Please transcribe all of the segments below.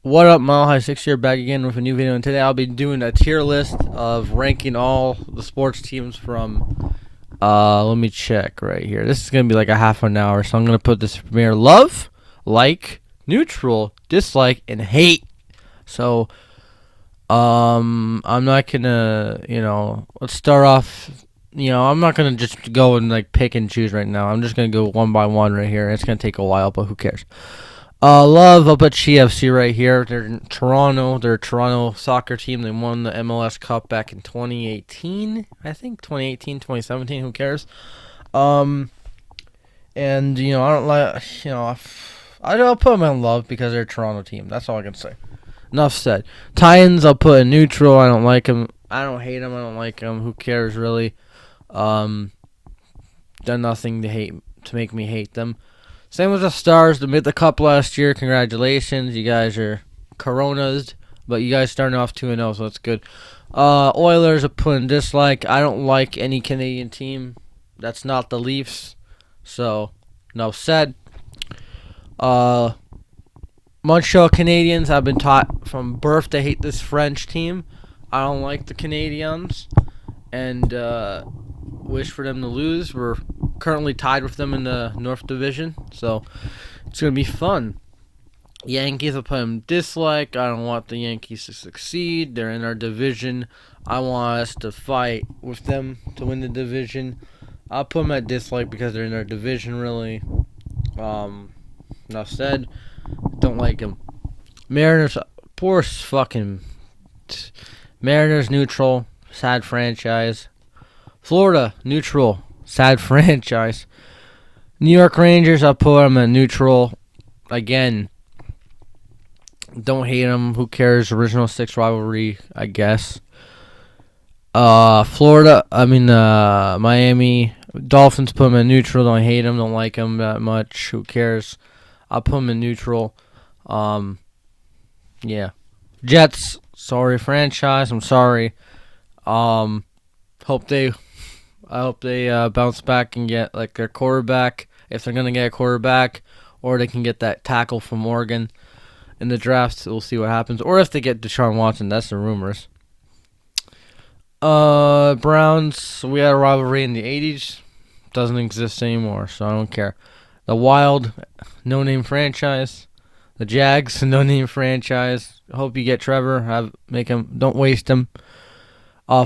What up, Mile High 6 here, back again with a new video, and today I'll be doing a tier list of ranking all the sports teams from, let me check right here. This is going to be like a half an hour, so I'm going to put this from love, like, neutral, dislike, and hate. So, I'm not going to, let's start off, I'm not going to just go and like pick and choose right now. I'm just going to go one by one right here. It's going to take a while, but who cares? Love up at CFC right here. They're in Toronto. They're a Toronto soccer team. They won the MLS Cup back in 2018. I think 2018, 2017. Who cares? And I don't like. I'll put them in love because they're a Toronto team. That's all I can say. Enough said. Titans, I'll put in neutral. I don't like them. I don't hate them. I don't like them. Who cares really? Done nothing to make me hate them. Same with the Stars. They made the Cup last year. Congratulations. You guys are Coronas, but you guys starting off 2-0, so that's good. Oilers are putting dislike. I don't like any Canadian team that's not the Leafs, so no said. Montreal Canadiens, I've been taught from birth to hate this French team. I don't like the Canadiens, and wish for them to lose. We're currently tied with them in the North Division, so it's going to be fun. Yankees, I'll put them dislike. I don't want the Yankees to succeed. They're in our division. I want us to fight with them to win the division. I'll put them at dislike because they're in our division, really. Enough said. Don't like them. Mariners, poor fucking Mariners, neutral. Sad franchise. Florida, neutral. Sad franchise. New York Rangers, I'll put them at neutral. Again, don't hate them. Who cares? Original six rivalry, I guess. Miami Dolphins, put them in neutral. Don't hate them. Don't like them that much. Who cares? I'll put them in neutral. Yeah. Jets, sorry franchise. I'm sorry. I hope they bounce back and get like their quarterback, if they're gonna get a quarterback, or they can get that tackle from Oregon in the draft. We'll see what happens. Or if they get Deshaun Watson, that's the rumors. Browns, we had a rivalry in the 80s. Doesn't exist anymore, so I don't care. The Wild, no-name franchise. The Jags, no-name franchise. Hope you get Trevor. Don't waste him.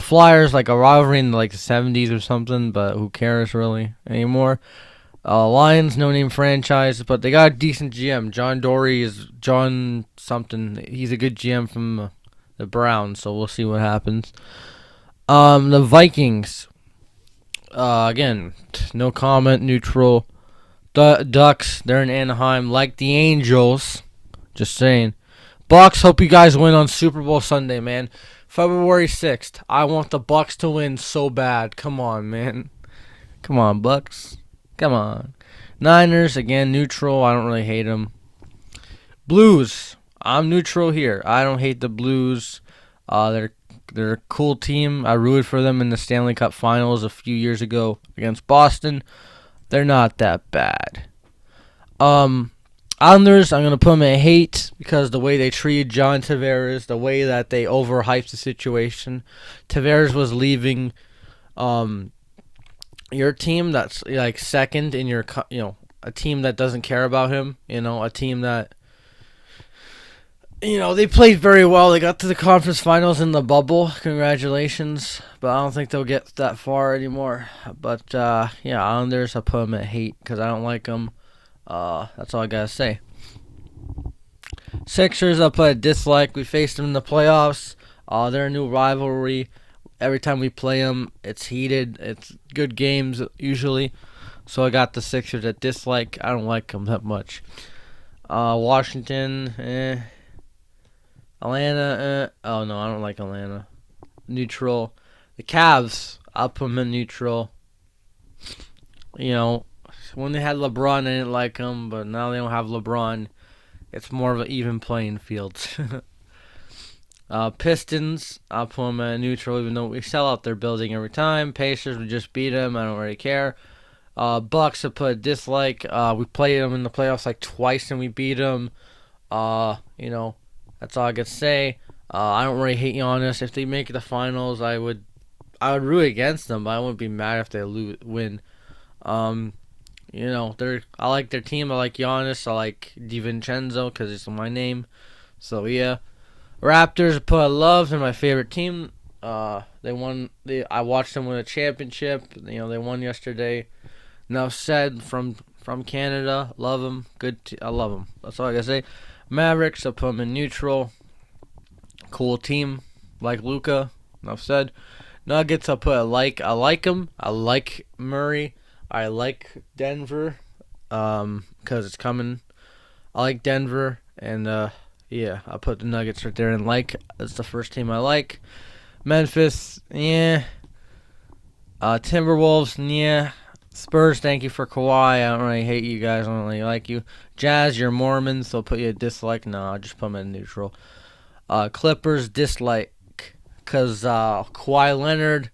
Flyers, like a rivalry in like the 70s or something, but who cares really anymore. Lions, no-name franchise, but they got a decent GM. John Dory is John something. He's a good GM from the Browns, so we'll see what happens. The Vikings, again, no comment, neutral. Ducks, they're in Anaheim, like the Angels. Just saying. Bucks, hope you guys win on Super Bowl Sunday, man. February 6th. I want the Bucks to win so bad. Come on, man. Come on, Bucks. Come on. Niners, again, neutral. I don't really hate them. Blues. I'm neutral here. I don't hate the Blues. They're a cool team. I rooted for them in the Stanley Cup Finals a few years ago against Boston. They're not that bad. Islanders, I'm going to put them at hate because the way they treated John Tavares, the way that they overhyped the situation. Tavares was leaving your team that's like second in your, a team that doesn't care about him, a team that, they played very well. They got to the conference finals in the bubble. Congratulations. But I don't think they'll get that far anymore. But, Islanders, I put them at hate because I don't like them. That's all I gotta say. Sixers, I'll put a dislike. We faced them in the playoffs. They're a new rivalry. Every time we play them, it's heated. It's good games usually. So I got the Sixers at dislike. I don't like them that much. Washington, Atlanta, oh no, I don't like Atlanta. Neutral. The Cavs, I'll put them in neutral. When they had LeBron, I didn't like them, but now they don't have LeBron. It's more of an even playing field. Pistons, I'll put them at neutral, even though we sell out their building every time. Pacers, we just beat them. I don't really care. Bucks, I put a dislike. We played them in the playoffs like twice and we beat them. That's all I could say. I don't really hate Giannis. If they make the finals, I would root against them, but I wouldn't be mad if they win. Um, I like their team. I like Giannis. I like DiVincenzo because it's my name. So yeah, Raptors put love in my favorite team. They won. I watched them win a championship. They won yesterday. Enough said from Canada. Love them. I love them. That's all I gotta say. Mavericks. I put them in neutral. Cool team. Like Luca. Enough said. Nuggets. I put a like. I like them. I like Murray. I like Denver. Because it's coming. I like Denver, and yeah, I'll put the Nuggets right there. And that's the first team I like. Memphis, yeah. Timberwolves, yeah. Spurs, thank you for Kawhi. I don't really hate you guys. I don't really like you. Jazz, you're Mormons, so I'll put you a dislike. No, I'll just put them in neutral. Clippers, dislike. Because Kawhi Leonard,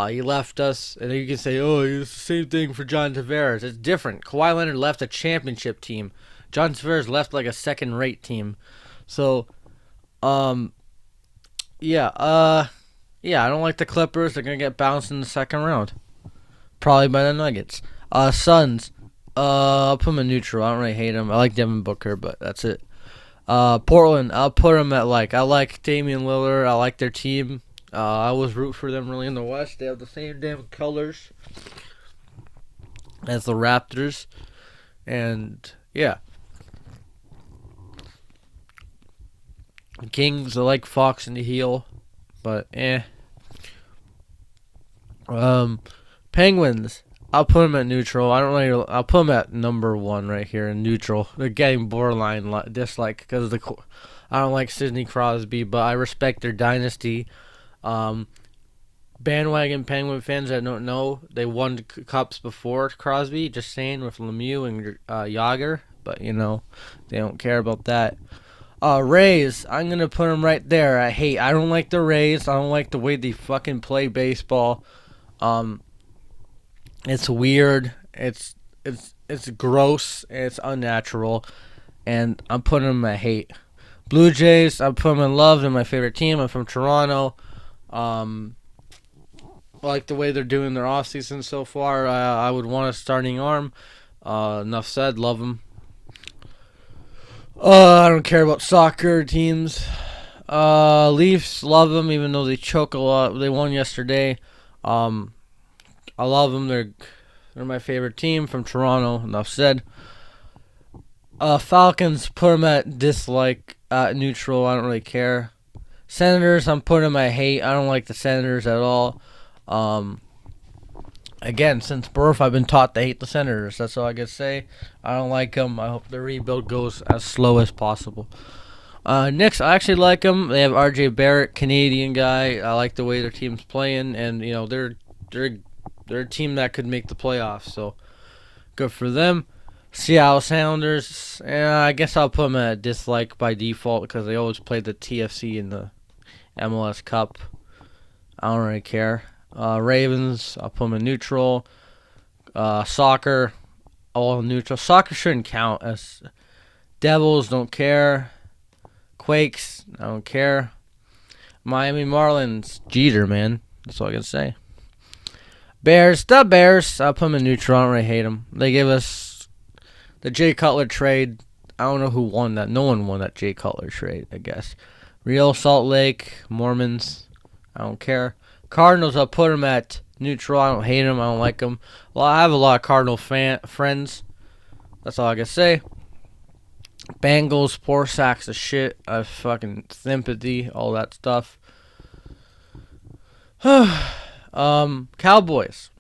he left us. And you can say, oh, it's the same thing for John Tavares. It's different. Kawhi Leonard left a championship team. John Tavares left like a second-rate team. So, yeah, I don't like the Clippers. They're gonna get bounced in the second round, probably by the Nuggets. Suns, I'll put them in neutral. I don't really hate them. I like Devin Booker, but that's it. Portland, I'll put them at like. I like Damian Lillard. I like their team. I always root for them really in the West. They have the same damn colors as the Raptors, and yeah. Kings, I like Fox and the heel, but Penguins, I'll put them at neutral. I'll put them at number one right here in neutral. They're getting borderline dislike because I don't like Sidney Crosby, but I respect their dynasty. Bandwagon Penguin fans that don't know, they won cups before Crosby. Just saying, with Lemieux and Yager, but they don't care about that. Rays, I'm gonna put them right there. I don't like the Rays. I don't like the way they fucking play baseball. It's weird. It's gross. It's unnatural, and I'm putting them at hate. Blue Jays, I'm putting them in love. They're my favorite team. I'm from Toronto. I like the way they're doing their off season so far. I would want a starting arm. Enough said. Love them. I don't care about soccer teams. Leafs, love them, even though they choke a lot. They won yesterday. I love them. They're my favorite team from Toronto. Enough said. Falcons, put them at dislike, neutral. I don't really care. Senators, I'm putting them at hate. I don't like the Senators at all. Again, since birth, I've been taught to hate the Senators. That's all I can say. I don't like them. I hope the rebuild goes as slow as possible. Knicks, I actually like them. They have R.J. Barrett, Canadian guy. I like the way their team's playing, and they're a team that could make the playoffs. So good for them. Seattle Sounders, I guess I'll put them at dislike by default because they always play the TFC in the MLS Cup. I don't really care. Ravens, I'll put them in neutral. Soccer, all neutral. Soccer shouldn't count as Devils, don't care. Quakes, I don't care. Miami Marlins, Jeter, man. That's all I can say. Bears, I'll put them in neutral. I don't really hate them. They give us the Jay Cutler trade. I don't know who won that. No one won that Jay Cutler trade, I guess. Real Salt Lake, Mormons, I don't care. Cardinals, I'll put them at neutral. I don't hate them. I don't like them. Well, I have a lot of Cardinal friends. That's all I can say. Bengals, poor sacks of shit. I have fucking sympathy, all that stuff. Cowboys.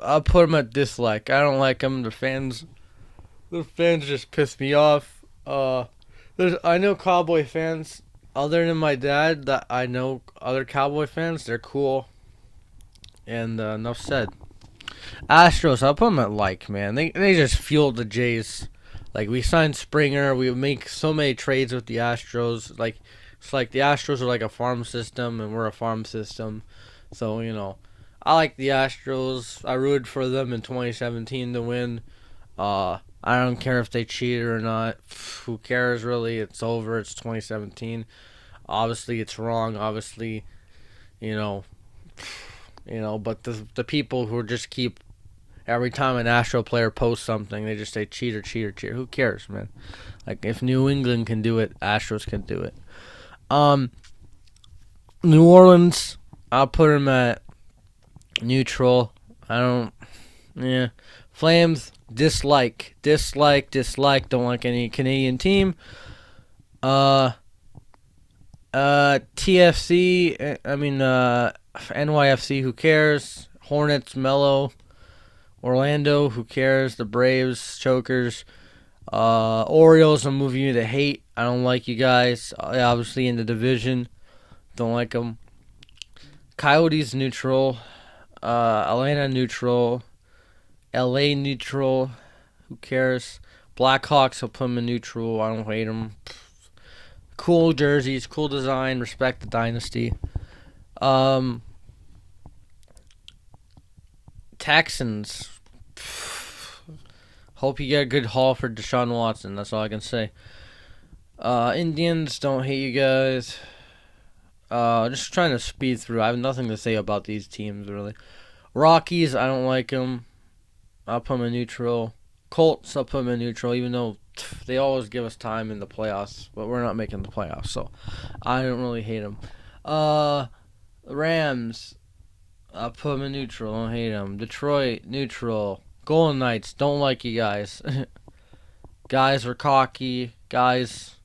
I'll put them at dislike. I don't like them. The fans just piss me off. I know Cowboy fans. Other than my dad, that I know other Cowboy fans, they're cool. And enough said. Astros, I'll put them at like, man. They just fueled the Jays. Like, we signed Springer. We make so many trades with the Astros. Like, it's like the Astros are like a farm system, and we're a farm system. So, I like the Astros. I rooted for them in 2017 to win. I don't care if they cheated or not. Who cares really? It's over. It's 2017. Obviously, it's wrong. Obviously, you know, But the people who just keep every time an Astro player posts something, they just say cheater, cheater, cheater. Who cares, man? Like if New England can do it, Astros can do it. Um, New Orleans, I'll put them at neutral. I don't. Yeah. Flames, dislike, dislike, dislike. Don't like any Canadian team. Uh, TFC. NYFC. Who cares? Hornets, Mellow. Orlando. Who cares? The Braves, chokers. Orioles. I'm moving you to hate. I don't like you guys. Obviously in the division. Don't like them. Coyotes, neutral. Atlanta, neutral. LA, neutral. Who cares? Blackhawks, I'll put them in neutral. I don't hate them. Cool jerseys, cool design. Respect the dynasty. Um, Texans. Hope you get a good haul for Deshaun Watson. That's all I can say. Indians, don't hate you guys. Just trying to speed through. I have nothing to say about these teams really. Rockies, I don't like them. I'll put them in neutral. Colts, I'll put them in neutral, even though they always give us time in the playoffs, but we're not making the playoffs, so I don't really hate them. Rams, I'll put them in neutral. Don't hate them. Detroit, neutral. Golden Knights, don't like you guys. Guys are cocky. Guys,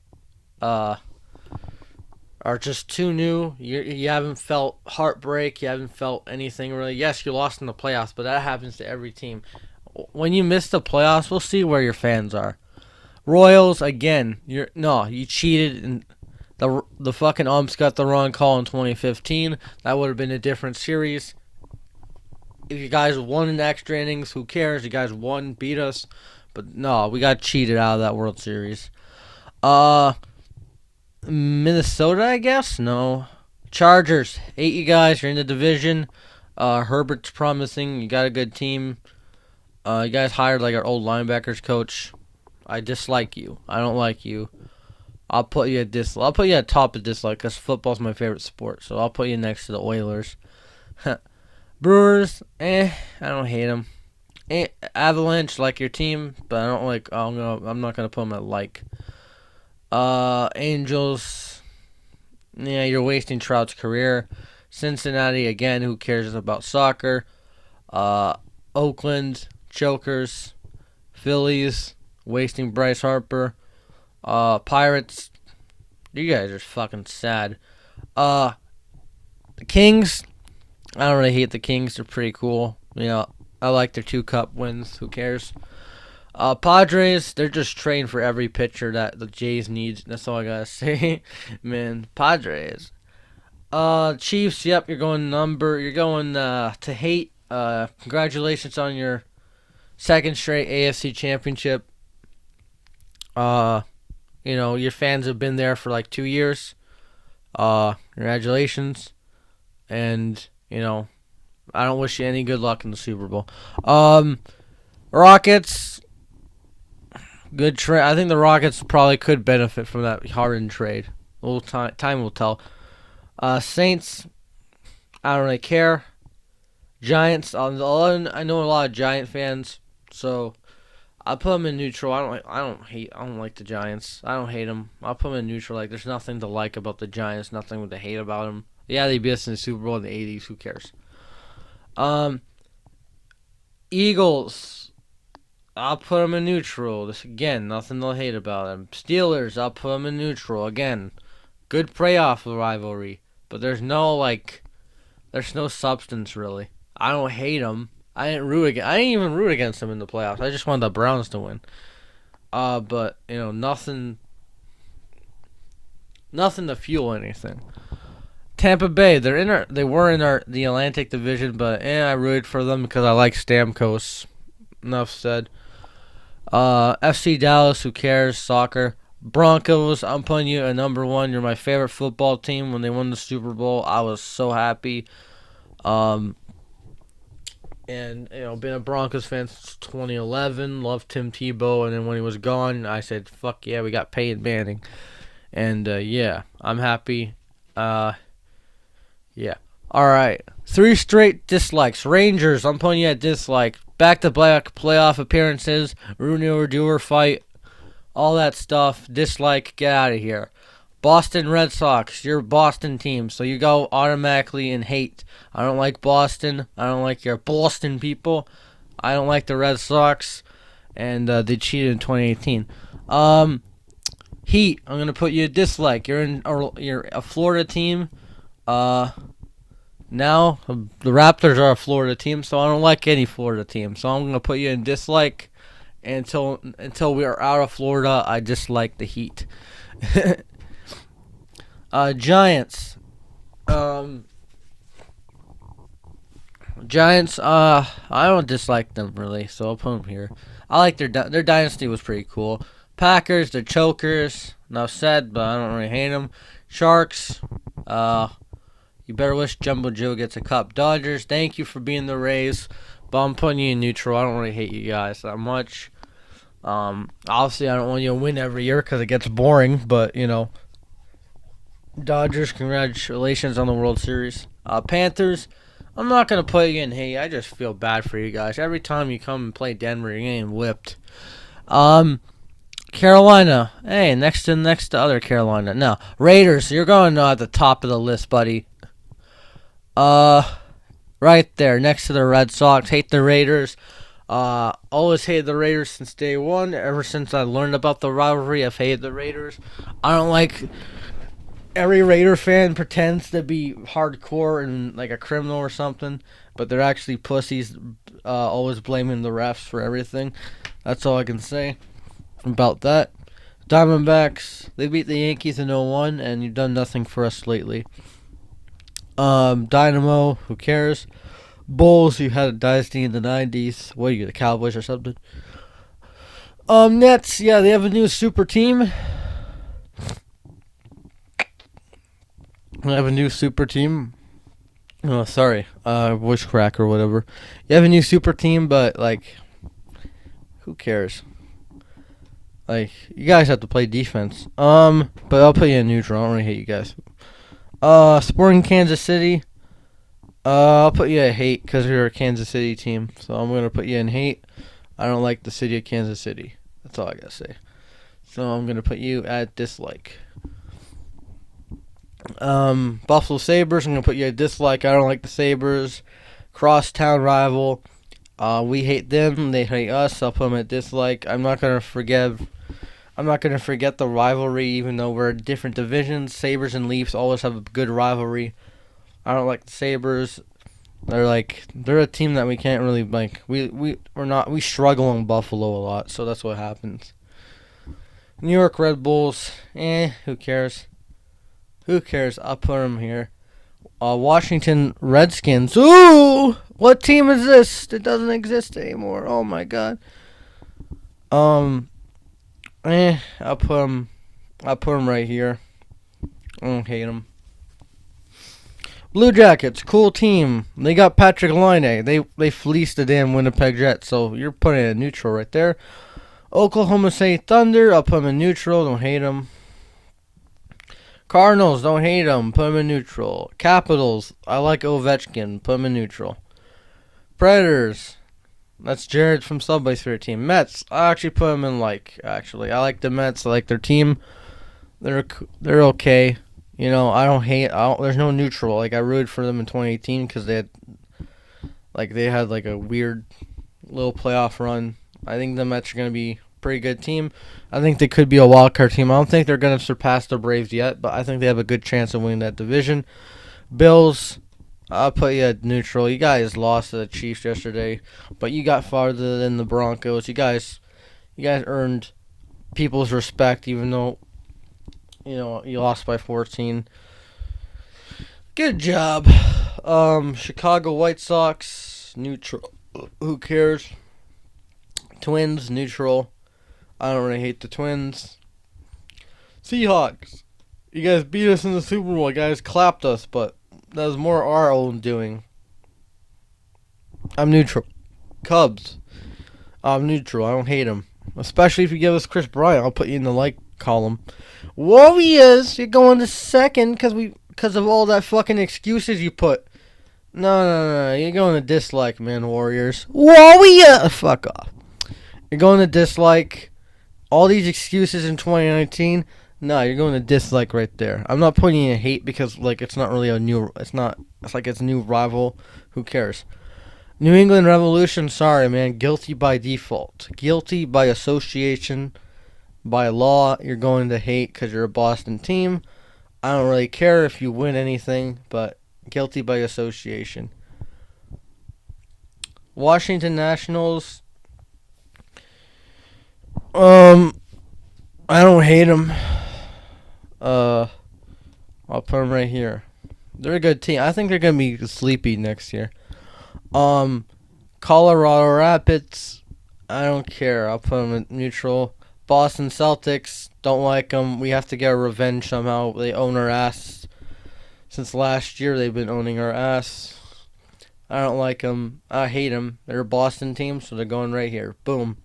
are just too new. You haven't felt heartbreak. You haven't felt anything really. Yes, you lost in the playoffs, but that happens to every team. When you miss the playoffs, we'll see where your fans are. Royals again. You cheated and the fucking umps got the wrong call in 2015. That would have been a different series. If you guys won in extra innings, who cares? You guys won, beat us, but no, we got cheated out of that World Series. Minnesota, I guess? No. Chargers, hate you guys. You're in the division. Herbert's promising. You got a good team. You guys hired like our old linebackers coach. I dislike you. I don't like you. I'll put you at dislike. I'll put you at top of dislike because football's my favorite sport. So I'll put you next to the Oilers. Brewers, I don't hate them. Avalanche, like your team, but I don't like. I'm not gonna put them at like. Angels, yeah, you're wasting Trout's career. Cincinnati, again, who cares about soccer? Oakland, chokers. Phillies, wasting Bryce Harper. Pirates, you guys are fucking sad. The Kings, I don't really hate the Kings. They're pretty cool. I like their 2 cup wins. Who cares? Padres, they're just trained for every pitcher that the Jays needs. That's all I gotta say, man. Padres. Chiefs. Yep, you're going to hate. Congratulations on your second straight AFC championship. Your fans have been there for like 2 years. Congratulations, and I don't wish you any good luck in the Super Bowl. Rockets. Good trade. I think the Rockets probably could benefit from that Harden trade. Time will tell. Saints, I don't really care. Giants, I know a lot of Giant fans, so I'll put them in neutral. I don't like the Giants. I don't hate them. I'll put them in neutral. Like there's nothing to like about the Giants. Nothing to hate about them. Yeah, they beat us in the Super Bowl in the '80s. Who cares? Eagles. I'll put them in neutral. This again, nothing to hate about them. Steelers, I'll put them in neutral. Again, good playoff rivalry, but there's no substance really. I don't hate them. I didn't even root against them in the playoffs. I just wanted the Browns to win. But nothing to fuel anything. Tampa Bay, they were in the Atlantic Division, but I rooted for them because I like Stamkos. Enough said. FC Dallas, who cares? Soccer. Broncos, I'm putting you at number 1. You're my favorite football team. When they won the Super Bowl, I was so happy. And been a Broncos fan since 2011. Loved Tim Tebow, and then when he was gone, I said, "Fuck yeah, we got Peyton Manning." And yeah, I'm happy. Uh, yeah. All right. 3 straight dislikes. Rangers, I'm putting you at dislike. Back-to-back playoff appearances. Rooney or Doer fight. All that stuff. Dislike. Get out of here. Boston Red Sox. You're a Boston team, so you go automatically in hate. I don't like Boston. I don't like your Boston people. I don't like the Red Sox, and they cheated in 2018. Heat. I'm gonna put you a dislike. You're a Florida team. Uh, Now the Raptors are a Florida team, so I don't like any Florida team. So I'm gonna put you in dislike until we are out of Florida. I dislike the Heat. Giants. Um, Giants. I don't dislike them really, so I'll put them here. I like their dynasty was pretty cool. Packers, they're chokers. Enough said, but I don't really hate them. Sharks. Uh, You better wish Jumbo Joe gets a cup. Dodgers, thank you for being the Rays, but I'm putting you in neutral. I don't really hate you guys that much. Obviously, I don't want you to win every year because it gets boring, but, Dodgers, congratulations on the World Series. Panthers, I'm not going to put you in hate. I just feel bad for you guys. Every time you come and play Denver, you're getting whipped. Carolina, hey, next to other Carolina. No, Raiders, you're going at the top of the list, buddy. Right there, next to the Red Sox. Hate the Raiders. Always hated the Raiders since day one. Ever since I learned about the rivalry, I've hated the Raiders. I don't like. Every Raider fan pretends to be hardcore and like a criminal or something, but they're actually pussies. Always blaming the refs for everything. That's all I can say about that. Diamondbacks, they beat the Yankees in 01, and you've done nothing for us lately. Dynamo, who cares? Bulls, you had a dynasty in the 90s. What are you, the Cowboys or something? Nets, yeah, they have a new super team. They have a new super team. Oh, sorry. Voice crack or whatever. You have a new super team, but, like, who cares? Like, you guys have to play defense. But I'll put you in neutral. I don't really hate you guys. Sporting Kansas City. I'll put you at hate because you're a Kansas City team. So I'm going to put you in hate. I don't like the city of Kansas City. That's all I got to say. So I'm going to put you at dislike. Buffalo Sabres, I'm going to put you at dislike. I don't like the Sabres. Crosstown rival. We hate them. They hate us. I'll put them at dislike. I'm not going to forget the rivalry, even though we're different divisions. Sabres and Leafs always have a good rivalry. I don't like the Sabres. They're a team that we can't really like. We struggle in Buffalo a lot, so that's what happens. New York Red Bulls, who cares? Who cares? I'll put them here. Washington Redskins. Ooh, what team is this? It doesn't exist anymore. Oh my god. I'll put them. I'll put them right here. I don't hate them. Blue Jackets, cool team. They got Patrick Laine. They fleeced the damn Winnipeg Jets, so you're putting it in neutral right there. Oklahoma City Thunder, I'll put them in neutral. Don't hate them. Cardinals, don't hate them. Put them in neutral. Capitals, I like Ovechkin. Put them in neutral. Predators, that's Jared from Subway's favorite team. Mets, I actually put them in actually. I like the Mets. I like their team. They're okay. There's no neutral. I rooted for them in 2018 because they had a weird little playoff run. I think the Mets are going to be a pretty good team. I think they could be a wild card team. I don't think they're going to surpass the Braves yet, but I think they have a good chance of winning that division. Bills, I'll put you at neutral. You guys lost to the Chiefs yesterday, but you got farther than the Broncos. You guys earned people's respect, even though you lost by 14. Good job. Chicago White Sox, neutral. Who cares? Twins, neutral. I don't really hate the Twins. Seahawks. You guys beat us in the Super Bowl. You guys clapped us, but that was more our own doing. I'm neutral. Cubs. I'm neutral. I don't hate them. Especially if you give us Chris Bryant, I'll put you in the like column. Warriors, you're going to second because of all that fucking excuses you put. No. You're going to dislike, man, Warriors. Warriors! Fuck off. You're going to dislike all these excuses in 2019. No, you're going to dislike right there. I'm not putting you in hate because, like, it's not really a new. It's not. It's like it's a new rival. Who cares? New England Revolution. Sorry, man. Guilty by default. Guilty by association. By law, you're going to hate because you're a Boston team. I don't really care if you win anything, but guilty by association. Washington Nationals. I don't hate them. I'll put them right here. They're a good team. I think they're gonna be sleepy next year. Colorado Rapids. I don't care. I'll put them in neutral. Boston Celtics. Don't like them. We have to get revenge somehow. They own our ass. Since last year, they've been owning our ass. I don't like them. I hate them. They're a Boston team, so they're going right here. Boom.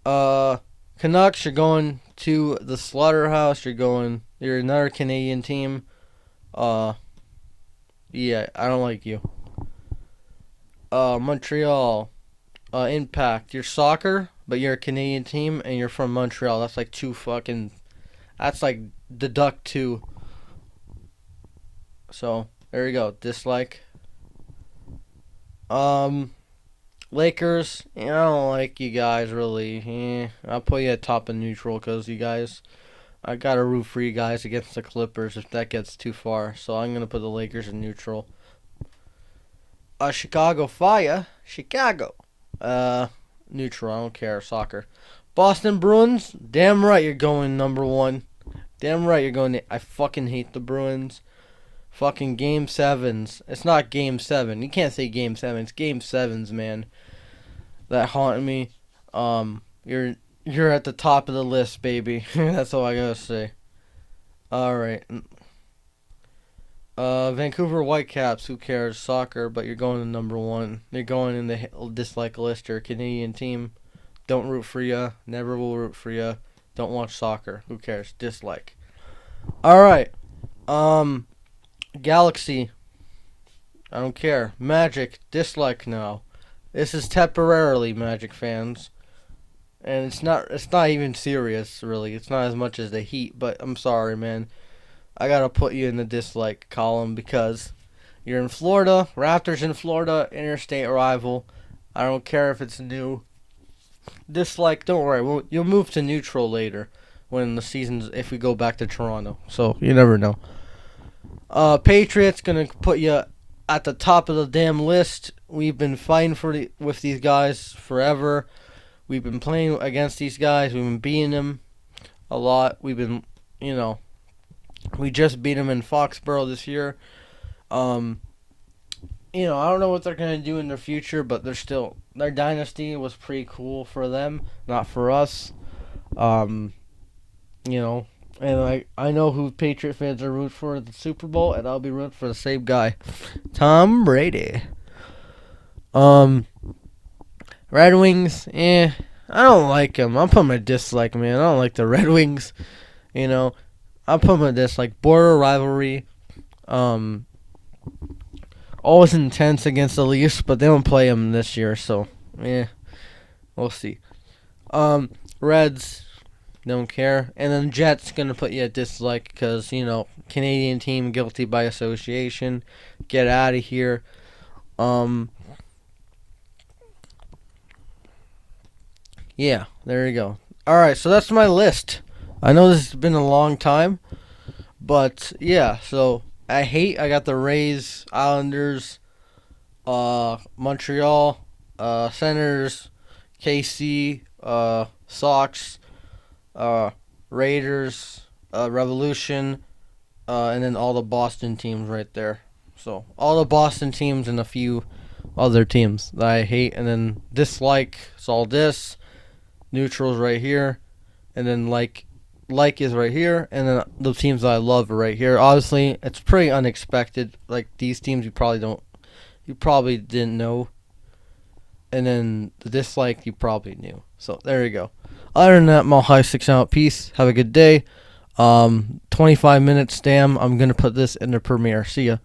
Canucks, you're going to the slaughterhouse. You're another Canadian team. Yeah, I don't like you. Montreal, Impact. You're soccer, but you're a Canadian team, and you're from Montreal. That's like that's like deduct two. So, there you go. Dislike. Lakers, I don't like you guys really. I'll put you at top of neutral because you guys, I gotta root for you guys against the Clippers if that gets too far. So I'm gonna put the Lakers in neutral. Chicago Fire, Chicago, neutral. I don't care. Soccer. Boston Bruins, damn right you're going number one. Damn right you're going. I fucking hate the Bruins. Fucking game sevens. It's not game seven. You can't say game seven. It's game sevens, man. That haunt me. You're at the top of the list, baby. That's all I gotta say. All right. Vancouver Whitecaps. Who cares? Soccer, but you're going to number one. You're going in the dislike list. You're a Canadian team. Don't root for ya. Never will root for ya. Don't watch soccer. Who cares? Dislike. All right. Galaxy. I don't care. Magic. Dislike now. This is temporarily, Magic fans. And it's not even serious, really. It's not as much as the Heat, but I'm sorry, man. I gotta put you in the dislike column because you're in Florida. Raptors in Florida, interstate rival. I don't care if it's new. Dislike, don't worry. You'll move to neutral later when the season's, if we go back to Toronto. So, you never know. Patriots gonna put you at the top of the damn list. We've been fighting with these guys forever. We've been playing against these guys. We've been beating them a lot. we just beat them in Foxborough this year. I don't know what they're gonna do in the future, but their dynasty was pretty cool for them, not for us. Um, and I know who Patriot fans are rooting for at the Super Bowl, and I'll be rooting for the same guy, Tom Brady. Red Wings, I don't like them. I'm putting my dislike, man. I don't like the Red Wings. I'm putting my dislike. Border rivalry. Always intense against the Leafs, but they don't play them this year, so we'll see. Reds, don't care. And then Jets gonna put you at dislike because Canadian team, guilty by association. Get out of here. Yeah, there you go. All right, so that's my list. I know this has been a long time, but yeah. So I got the Rays, Islanders, Montreal, Senators, KC, Sox, Raiders, Revolution, and then all the Boston teams right there. So all the Boston teams and a few other teams that I hate, and then dislike. It's all this. Neutral's right here, and then like is right here, and then the teams that I love are right here. Obviously, it's pretty unexpected. Like these teams, you probably don't you probably didn't know. And then the dislike, you probably knew. So there you go. Other than that, Mile High 6 out. Peace. Have a good day. 25 minutes, damn. I'm going to put this in the premiere. See ya.